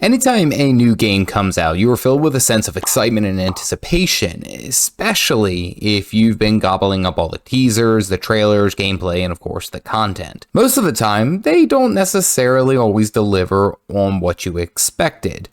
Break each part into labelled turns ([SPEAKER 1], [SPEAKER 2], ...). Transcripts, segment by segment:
[SPEAKER 1] Anytime a new game comes out, you are filled with a sense of excitement and anticipation, especially if you've been gobbling up all the teasers, the trailers, gameplay, and of course the content. Most of the time, they don't necessarily always deliver on what you expected.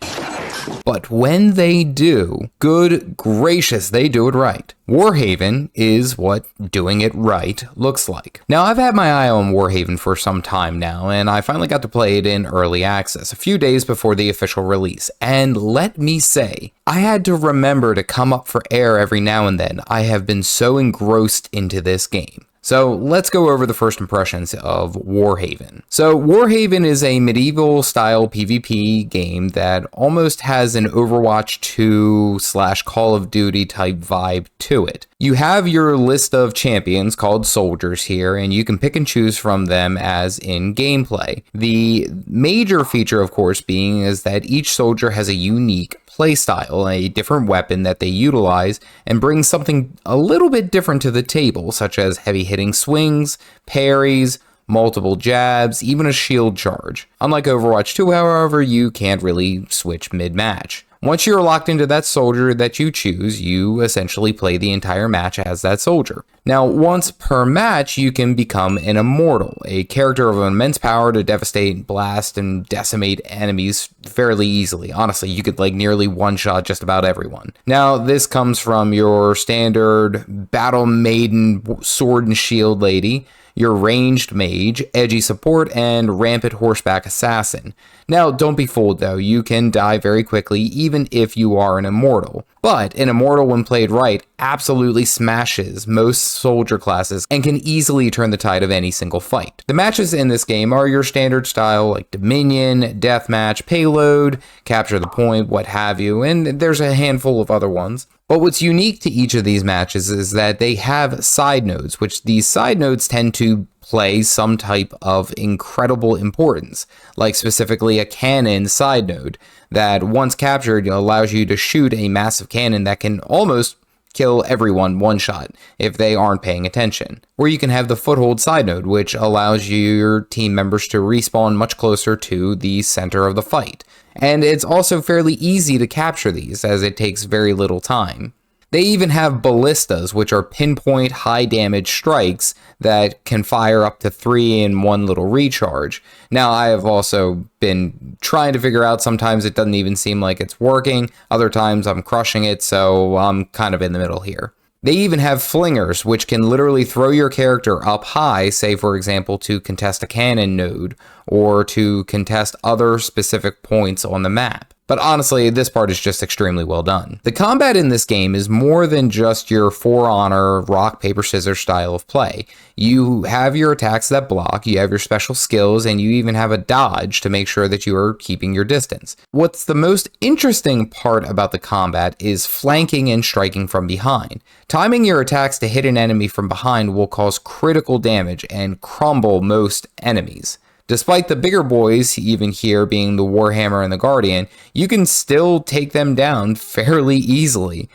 [SPEAKER 1] But when they do, good gracious, they do it right. Warhaven is what doing it right looks like. Now, I've had my eye on Warhaven for some time now, and I finally got to play it in early access, a few days before the official release. And let me say, I had to remember to come up for air every now and then. I have been so engrossed into this game. So let's go over the first impressions of Warhaven. So Warhaven is a medieval style PvP game that almost has an Overwatch 2 / Call of Duty type vibe to it. You have your list of champions called soldiers here, and you can pick and choose from them as in gameplay. The major feature, of course, being is that each soldier has a unique playstyle, a different weapon that they utilize, and bring something a little bit different to the table, such as heavy hitting swings, parries, multiple jabs, even a shield charge. Unlike Overwatch 2, however, you can't really switch mid-match. Once you're locked into that soldier that you choose, you essentially play the entire match as that soldier. Now, once per match, you can become an Immortal, a character of immense power to devastate, blast, and decimate enemies fairly easily. Honestly, you could nearly one-shot just about everyone. Now, this comes from your standard Battle Maiden sword and shield lady, your ranged mage, edgy support, and rampant horseback assassin. Now, don't be fooled though, you can die very quickly even if you are an Immortal. But an Immortal, when played right, absolutely smashes most soldier classes and can easily turn the tide of any single fight. The matches in this game are your standard style like Dominion, Deathmatch, Payload, Capture the Point, what have you, and there's a handful of other ones. But what's unique to each of these matches is that they have side nodes, which these side nodes tend to play some type of incredible importance, like specifically a cannon side node that once captured allows you to shoot a massive cannon that can almost kill everyone one shot if they aren't paying attention. Or you can have the foothold side node, which allows your team members to respawn much closer to the center of the fight. And it's also fairly easy to capture these, as it takes very little time. They even have ballistas, which are pinpoint high damage strikes that can fire up to 3 in one little recharge. Now, I have also been trying to figure out, sometimes it doesn't even seem like it's working, other times I'm crushing it, so I'm kind of in the middle here. They even have flingers, which can literally throw your character up high, say for example to contest a cannon node, or to contest other specific points on the map. But honestly, this part is just extremely well done. The combat in this game is more than just your For Honor, rock, paper, scissors style of play. You have your attacks that block, you have your special skills, and you even have a dodge to make sure that you are keeping your distance. What's the most interesting part about the combat is flanking and striking from behind. Timing your attacks to hit an enemy from behind will cause critical damage and crumble most enemies. Despite the bigger boys, even here being the Warhammer and the Guardian, you can still take them down fairly easily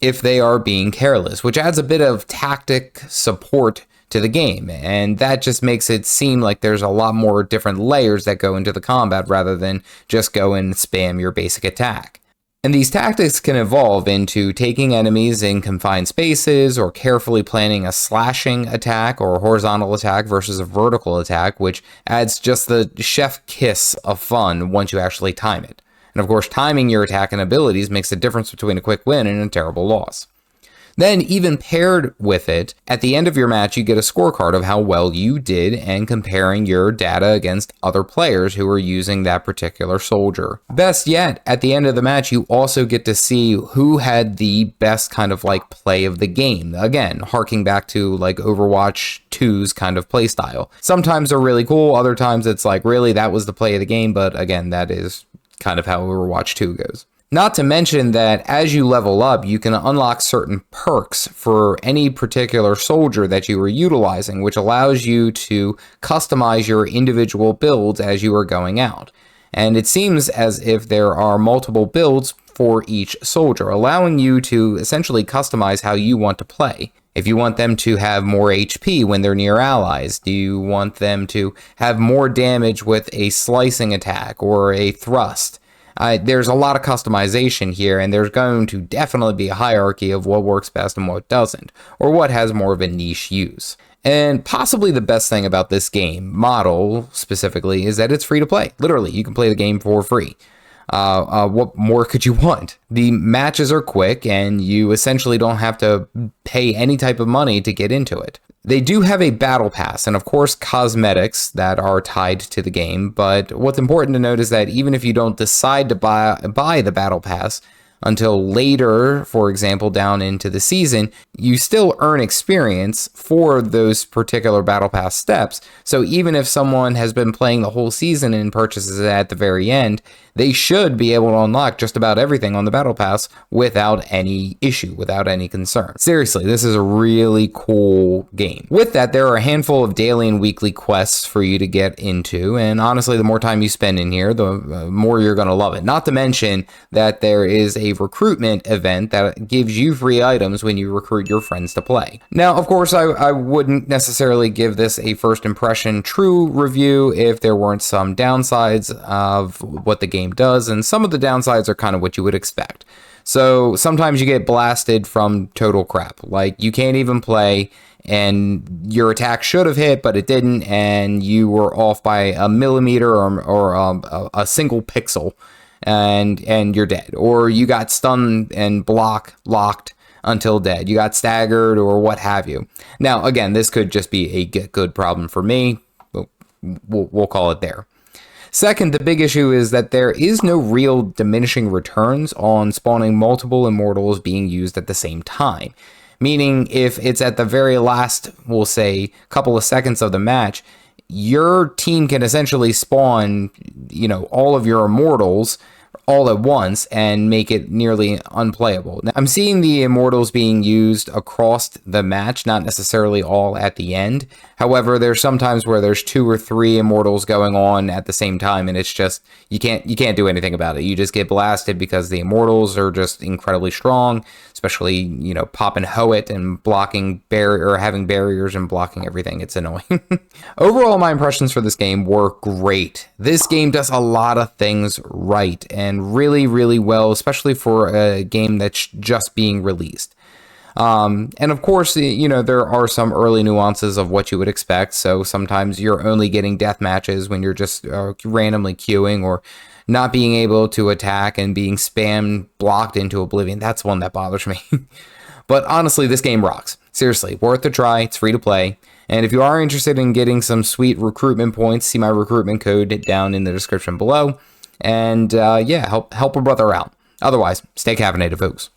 [SPEAKER 1] if they are being careless, which adds a bit of tactic support to the game, and that just makes it seem like there's a lot more different layers that go into the combat rather than just go and spam your basic attack. And these tactics can evolve into taking enemies in confined spaces, or carefully planning a slashing attack or a horizontal attack versus a vertical attack, which adds just the chef kiss of fun once you actually time it. And of course, timing your attack and abilities makes the difference between a quick win and a terrible loss. Then, even paired with it, at the end of your match, you get a scorecard of how well you did and comparing your data against other players who are using that particular soldier. Best yet, at the end of the match, you also get to see who had the best kind of play of the game. Again, harking back to Overwatch 2's kind of play style. Sometimes they're really cool, other times it's really that was the play of the game, but again, that is kind of how Overwatch 2 goes. Not to mention that as you level up, you can unlock certain perks for any particular soldier that you are utilizing, which allows you to customize your individual builds as you are going out. And it seems as if there are multiple builds for each soldier, allowing you to essentially customize how you want to play. If you want them to have more HP when they're near allies, do you want them to have more damage with a slicing attack or a thrust? There's a lot of customization here, and there's going to definitely be a hierarchy of what works best and what doesn't, or what has more of a niche use. And possibly the best thing about this game model specifically is that it's free to play. Literally, you can play the game for free. What more could you want? The matches are quick, and you essentially don't have to pay any type of money to get into it. They do have a battle pass and of course cosmetics that are tied to the game, but what's important to note is that even if you don't decide to buy the battle pass until later, for example, down into the season, you still earn experience for those particular battle pass steps. So even if someone has been playing the whole season and purchases it at the very end, they should be able to unlock just about everything on the battle pass without any issue, without any concern. Seriously, this is a really cool game. With that, there are a handful of daily and weekly quests for you to get into, and honestly, the more time you spend in here, the more you're going to love it. Not to mention that there is a recruitment event that gives you free items when you recruit your friends to play. Now, of course, I wouldn't necessarily give this a first impression true review if there weren't some downsides of what the game does, and some of the downsides are kind of what you would expect. So sometimes you get blasted from total crap, like you can't even play and your attack should have hit but it didn't, and you were off by a millimeter or a single pixel, and you're dead, or you got stunned and locked until dead, you got staggered or what have you. Now again, this could just be a get good problem for me, but we'll call it there. Second, the big issue is that there is no real diminishing returns on spawning multiple immortals being used at the same time. Meaning, if it's at the very last, we'll say, couple of seconds of the match, your team can essentially spawn, all of your immortals all at once and make it nearly unplayable. Now, I'm seeing the immortals being used across the match, not necessarily all at the end. However, there's sometimes where there's 2 or 3 immortals going on at the same time, and it's just you can't do anything about it. You just get blasted because the immortals are just incredibly strong, especially popping Hoet and blocking having barriers and blocking everything. It's annoying. Overall, my impressions for this game were great. This game does a lot of things right and really, really well, especially for a game that's just being released. And of course, there are some early nuances of what you would expect. So sometimes you're only getting death matches when you're just randomly queuing or not being able to attack and being spammed, blocked into oblivion. That's one that bothers me. But honestly, this game rocks. Seriously, worth a try. It's free to play. And if you are interested in getting some sweet recruitment points, see my recruitment code down in the description below. And help a brother out. Otherwise, stay caffeinated, folks.